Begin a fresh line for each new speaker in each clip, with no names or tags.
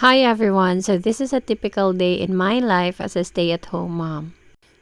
Hi everyone, so this is a typical day in my life as a stay-at-home mom.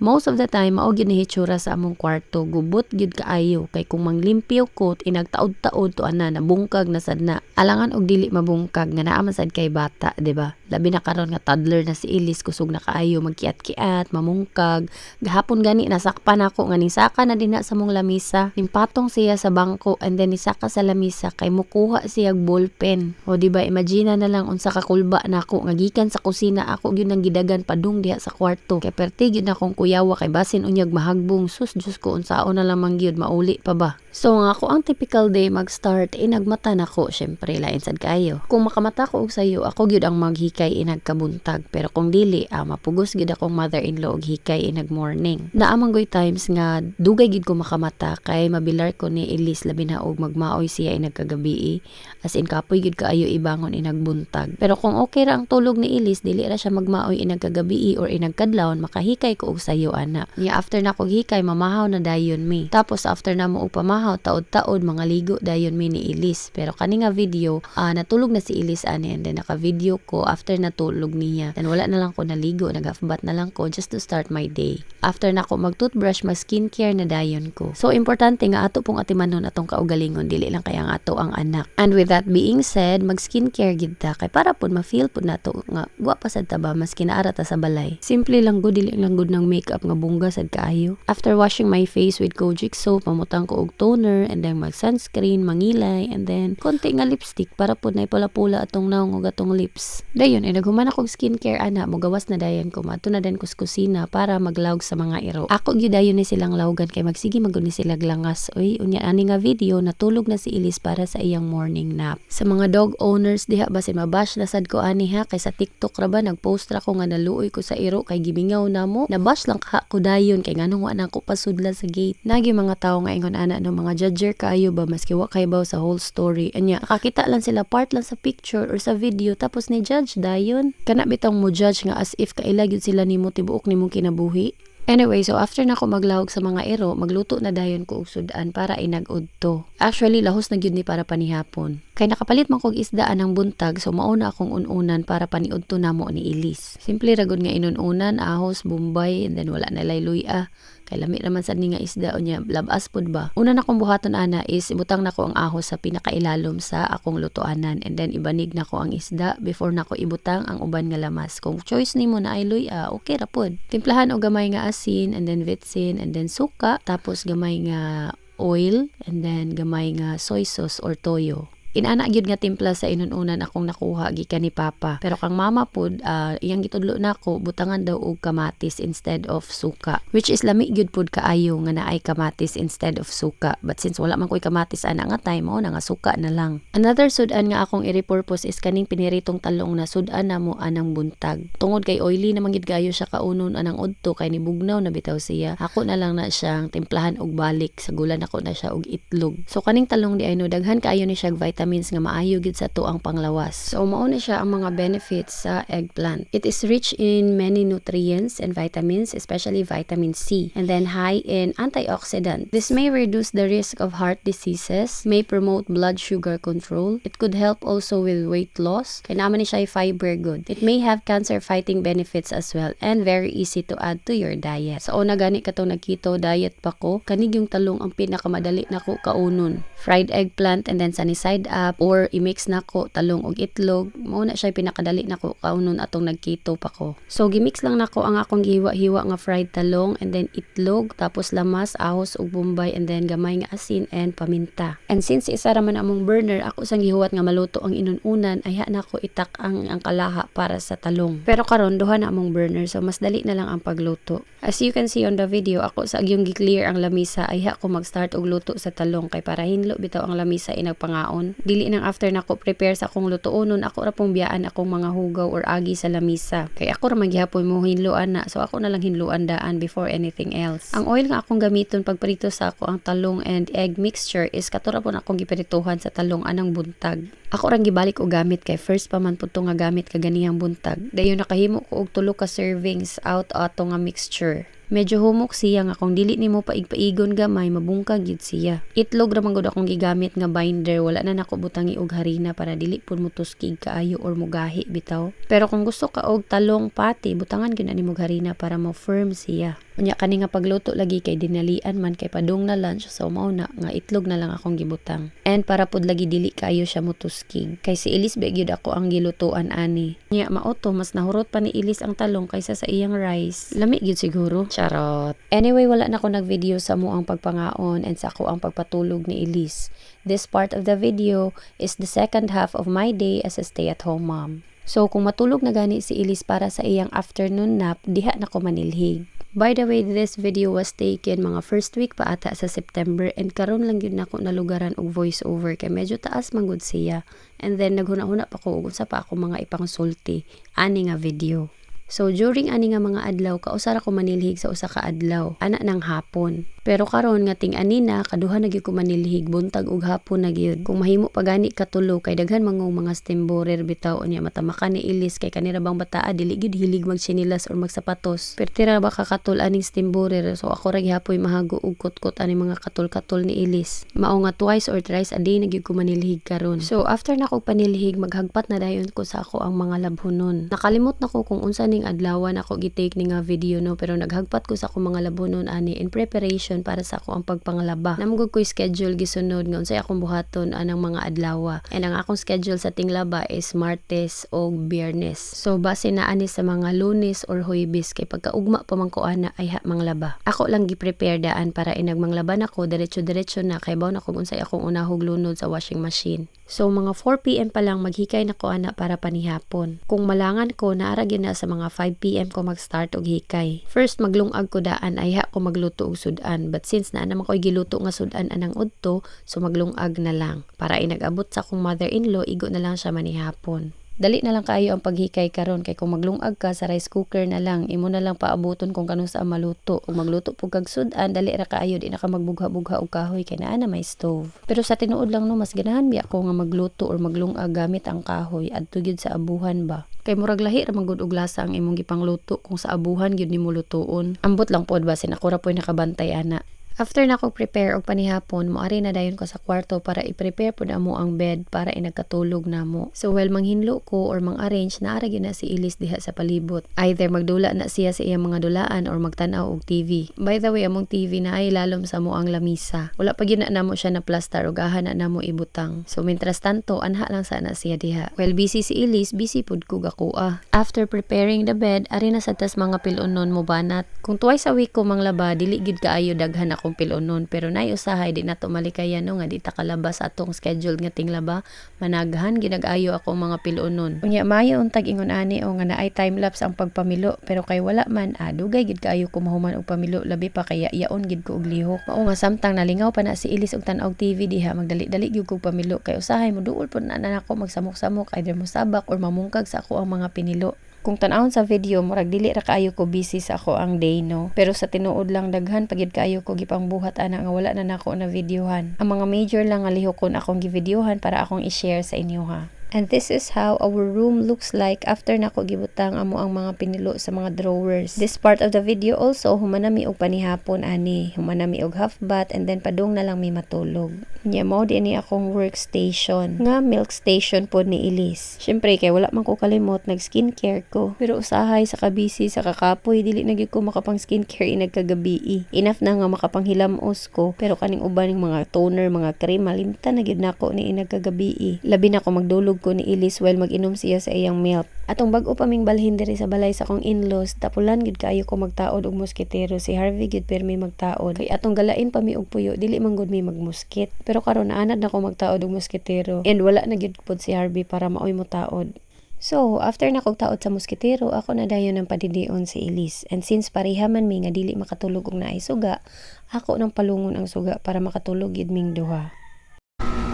Most of the time, mao gyud ni hitsura sa among kwarto, gubot gyud kaayo kay kung manglimpyo ko inagtaod-taod to ana nabungkag na sad na. Alangan og dili mabungkag nga naa man sad kay bata, di ba? Labi na karon nga toddler na si Elise kusog na kaayo magkiat-kiat, mamungkag. Gahapon gani nasakpan ako nga nisaka na dinha sa mong lamisa. Nimpatong siya sa bangko and then nisaka sa lamisa kay mukuha siya ballpen. O di ba imagine na lang unsa ka kulba nako nga gikan sa kusina ako gyud nang gidagan padung diha sa kwarto. Kay perti gyud na kong kuyawa kay basin unyag mahagbong sus Diyos ko unsaon na lamang gyud mauli pa ba. So nga ako ang typical day mag-start inagmata nako syempre lain sad kayo. Kung makamata ko og sayo ako gyud ang maghikay inagkabuntag pero kung dili mapugos gyud akong mother-in-law og hikay inag morning. Naamang goy times nga dugay gyud ko makamata kay mabilar ko ni Elise labi na og magmaoy siya inagkagabi as in kapoy gyud kaayo ibangon inagbuntag. Pero kung okay ra ang tulog ni Elise dili ra siya magmaoy inagkagabi or inagkadlawon makahikay ko og sayo ana. Niya after na kog hikay mamahaw na dayon mi. Tapos after na mo og pamahaw taod-taod mga ligo dayon mi ni Elise. Pero kani nga video natulog na si Elise ani and then naka-video ko after natulog niya. Then wala na lang ko naligo, nagafbat na lang ko just to start my day. After na ko mag-toothbrush, mag-skincare na dayon ko. So importante nga ato pong atimanon atong kaugalingon dili lang kay ang ato ang anak. And with that being said, mag-skincare gid ta kay para pud ma-feel pud nato nga wa pa sad ta ba mas kinaara ta sa balay. Simple lang gud dili lang gud ng makeup nga bungga sad kaayo. After washing my face with Kojic soap, mamutang ko og toner and then mag-sunscreen, mangilay and then konti nga lipstick para pud nay pula-pula atong naong ug atong lips. Dayon naghuman akong skincare ana, mogawas na dayon ko madto na din ko sa kusina para maglawg sa mga iro. Ako gyud dayon ni silang lawgan kay magsige magud ni sila glangas. Oy, unya ani nga video natulog na si Elise para sa iyang morning nap. Sa mga dog owners diha basin mabash na sad ko ani ha kay sa TikTok ra ba nagpost ra ko nga naluoy ko sa iro kay gimingaw namo. Nabash lang ka ko dayon kay nganong wa na ko pasudla sa gate. Nagi mga tawo nga ingon ana no mga judger kaayo ba maski wa kay baw sa whole story. Anya nakakita lang sila part lang sa picture or sa video tapos ni judge dayon. Kana bitong mo judge nga as if kaila gyud sila nimo tibuok nimong kinabuhi. Anyway, so after na ko maglawag sa mga ero, magluto na dayon ko og sudan para inag-udto. Actually, lahos na gyud ni para panihapon. Kay nakapalit man kog isdaan ng buntag, so mauna akong ununan para paniudto namo ni Elise. Simple ra gud nga inununan, ahos, bombay, and then wala na layluya. Kay lami naman sad ni nga isda unya labas pud ba. Una na kong buhaton ana is ibutang nako ang ahos sa pinakailalom sa akong lutoanan and then ibanig nako ang isda before nako ibutang ang uban nga lamas. Kung choice nimo na ay luya, okay ra pud. Timplahan og gamay nga asin and then vitsin and then suka tapos gamay nga oil and then gamay nga soy sauce or toyo. Inana gyud nga timpla sa inununan akong nakuha gikan ni Papa. Pero kang mama pud iyang gitudlo nako butangan daw og kamatis instead of suka. Which is lami gyud pud kaayo nga naay kamatis instead of suka. But since wala man koy kamatis ana nga time mo na nga suka na lang. Another sudan nga akong i-repurpose is kaning piniritong talong na sudan namo anang buntag. Tungod kay oily naman gid kayo siya kaunon anang udto kay nibugnaw na bitaw siya. Ako na lang na siyang timplahan og balik sa gulan ako na siya og itlog. So kaning talong di ay no daghan kaayo ni siya vitamins nga maayo gid sa tuang panglawas. So mao na siya ang mga benefits sa eggplant. It is rich in many nutrients and vitamins, especially vitamin C, and then high in antioxidant. This may reduce the risk of heart diseases, may promote blood sugar control. It could help also with weight loss. Kay naman ni siya fiber good. It may have cancer fighting benefits as well and very easy to add to your diet. So una gani katong nag-keto diet pa ko, kanig yung talong ang pinakamadali nako kaunon. Fried eggplant and then sunny side up or i-mix nako talong og itlog, mao na siya pinakadali nako kaunon atong nag-keto pa ko. So gimix lang nako ang akong gihiwa-hiwa nga fried talong and then itlog tapos lamas, ahos ug bombay and then gamay nga asin and paminta. And since isa ra man among burner, ako sang gihuwat nga maluto ang inununan, ayha nako itak ang kalaha para sa talong. Pero karon duha na among burner so mas dali na lang ang pagluto. As you can see on the video, ako sa agyong gi-clear ang lamisa, ayha ko mag-start og luto sa talong kay para hinlo bitaw ang lamisa inagpangaon. Dili nang after nako prepare sa akong lutuonon, ako ra pong biyaan akong mga hugaw or agi sa lamisa. Kay ako ra magyapon mo hinluan na, so ako na lang hinluan daan before anything else. Ang oil nga akong gamiton pagprito sa ako ang talong and egg mixture is katura po na akong giprituhan sa talong anang buntag. Ako rang gibalik og gamit kay first pa man pud to nga gamit kaganihang buntag. Dayon nakahimo ko og 3 ka servings out ato nga mixture. Medyo humok siya nga kung dili nimo paigpaigon gamay mabungkag gyud siya. Itlog ra man gud akong gigamit nga binder, wala na nako butangi og harina para dili pud mutuskig kaayo or mugahi bitaw. Pero kung gusto ka og talong pati, butangan gyud ani mo harina para mo firm siya. Unya kani nga pagluto lagi kay dinalian man kay padung na lunch, so mao na nga itlog na lang akong gibutang. And para pud lagi dili kaayo siya mutuskig kay si Ilis gyud ako ang gilutoan ani. Nya mao to mas nahurot pa ni Ilis ang talong kaysa sa iyang rice. Lami gyud siguro. Charot. Anyway, wala na ako nag-video sa mo ang pagpangaon and sa ako ang pagpatulog ni Ilis. This part of the video is the second half of my day as a stay-at-home mom. So kung matulog na gani si Ilis para sa iyang afternoon nap, diha na ko manilhig. By the way, this video was taken mga first week pa ata sa September and karon lang yun nako nalugaran og voice over kay medyo taas manggod siya. And then naghuna-huna pa ko og unsa pa ako mga ipangsulti ani nga video. So during ani nga mga adlaw kausara ko manilhig sa usa ka adlaw ana nang hapon. Pero karon nga ting-ani na kaduha na gyud ko manilhig buntag ug hapon na gyud. Kung mahimo pa gani katulo kay daghan mangong mga stemborer bitaw unya matamakan ni Ilis kay kanira bang bataa dili gyud hilig magsinilas or magsapatos. Pero tira ba ka katul aning stemborer, so ako ra gihapoy mahago og kutkot ani mga katul-katul ni Ilis. Mao nga twice or thrice a day na gyud ko manilhig karon. So after na ko panilhig maghagpat na dayon ko sa ako ang mga labhonon. Nakalimot na ko kung unsa ning adlawan ako gi-take ni nga video no, pero naghagpat ko sa ako mga labhonon ani in preparation para sa ako ang pagpangalaba. Namugod ko schedule gisunod nga unsay akong buhaton anang mga adlawa. And ang akong schedule sa tinglaba is Martes o Biyernes. So base na ani sa mga Lunes or Huwebes kay pagkaugma pa man ko ana ay manglaba. Ako lang gi-prepare daan para inagmanglaban ako diretso-diretso na kay baw na kung unsay akong unahog lunod sa washing machine. So mga 4 PM pa lang maghikay na ko ana para panihapon. Kung malangan ko naara gyud na sa mga 5 PM ko mag-start og hikay. First maglungag ko daan ay ko magluto og sudan. But since na naman ko'y giluto nga sudan anang udto, so maglungag na lang. Para inag-abot sa akong mother-in-law, igo na lang siya manihapon. Dali na lang kayo ang paghikay karon kay kung maglungag ka sa rice cooker na lang, imo na lang paabuton kung kanus sa maluto. Kung magluto pug kag sudan, dali ra kaayo di na ka magbugha-bugha og kahoy kay naa na may stove. Pero sa tinuod lang no, mas ganahan mi ako nga magluto or maglungag gamit ang kahoy adto gyud sa abuhan ba. Kay murag lahi ra man gud og lasa ang imong gipangluto kung sa abuhan gyud nimo lutoon. Ambot lang pod ba sin ako ra po'y nakabantay ana. After na ko prepare og panihapon, moari na dayon ko sa kwarto para i-prepare pud amo ang bed para inagkatulog namo. So while manghinlo ko or mang-arrange naara gyud na si Ilis diha sa palibot. Either magdula na siya sa iyang mga dulaan or magtan-aw og TV. By the way, among TV na ay lalom sa mo ang lamisa. Wala pa gyud na namo siya na plaster og gahan na namo ibutang. So mientras tanto anha lang sana siya diha. While busy si Ilis, busy pud ko gakuha. After preparing the bed, ari na sa tas mga pilunon mo banat. Kung twice a week ko manglaba, dili gyud kaayo daghan akong pilunon, pero nay usahay di nato malikayan no nga di ta kalabas atong schedule nga tinglaba, managhan ginag-ayo ako mga pilunon. Unya maayo untag ingon ani o nga naay time lapse ang pagpamilo, pero kay wala man dugay gid kaayo ko mahuman og pamilo labi pa kay yaon gid ko og lihok. Mao nga samtang nalingaw pa na si Ilis og tan-og TV diha magdali-dali gyud ko pamilo kay usahay mo duol pud na ako magsamok-samok either mosabak or mamungkag sa ako ang mga pinilo. Kung tan-awon sa video, murag dili ra kaayo ko busy sa ako ang day no. Pero sa tinuod lang daghan pagid kaayo ko gipangbuhat ana nga wala na nako na videohan. Ang mga major lang nga lihokon akong givideohan para akong i-share sa inyo ha. And this is how our room looks like after nako gibutang amo ang mga pinilo sa mga drawers. This part of the video also humanami og panihapon ani, humanami og half bath and then padung na lang mi matulog. Nya mao di ni akong workstation nga milk station pod ni Ilis. Syempre kay wala man ko kalimot nag skincare ko. Pero usahay sa kabisi sa kakapoy dili na gyud ko makapang skincare inag kagabi. Enough na nga makapanghilamos ko pero kaning uban ning mga toner, mga cream malimtan na gyud nako ni inag kagabi. Labi na ko magdulog ko ni Ilis while mag-inom siya sa iyang milk. Atong bag-o pa ming balhin diri sa balay sa akong in-laws, tapulan gid kaayo ko magtaod og moskitero. Si Harvey gid permi magtaod. Kay atong galain pa mi og puyo, dili man gud mi magmuskit. Pero karon naanad na ko magtaod og moskitero. And wala na gid pod si Harvey para maoy mo taod. So, after na kog taod sa moskitero, ako na dayon ng padidion si Ilis. And since pareha man mi nga dili makatulog og naay suga, ako nang palungon ang suga para makatulog gid ming duha.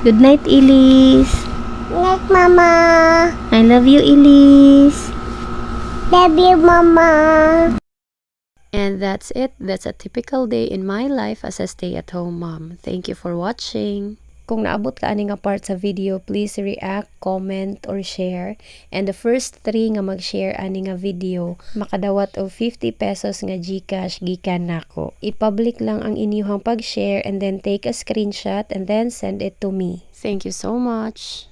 Good night, Ilis.
Night, Mama.
I love you, Ilis.
Love you, Mama.
And that's it. That's a typical day in my life as a stay-at-home mom. Thank you for watching. Kung naabot ka ani nga part sa video, please react, comment, or share. And the first 3 nga mag-share ani nga video, makadawat og 50 pesos nga GCash gikan nako. I-public lang ang inyong pag-share and then take a screenshot and then send it to me. Thank you so much.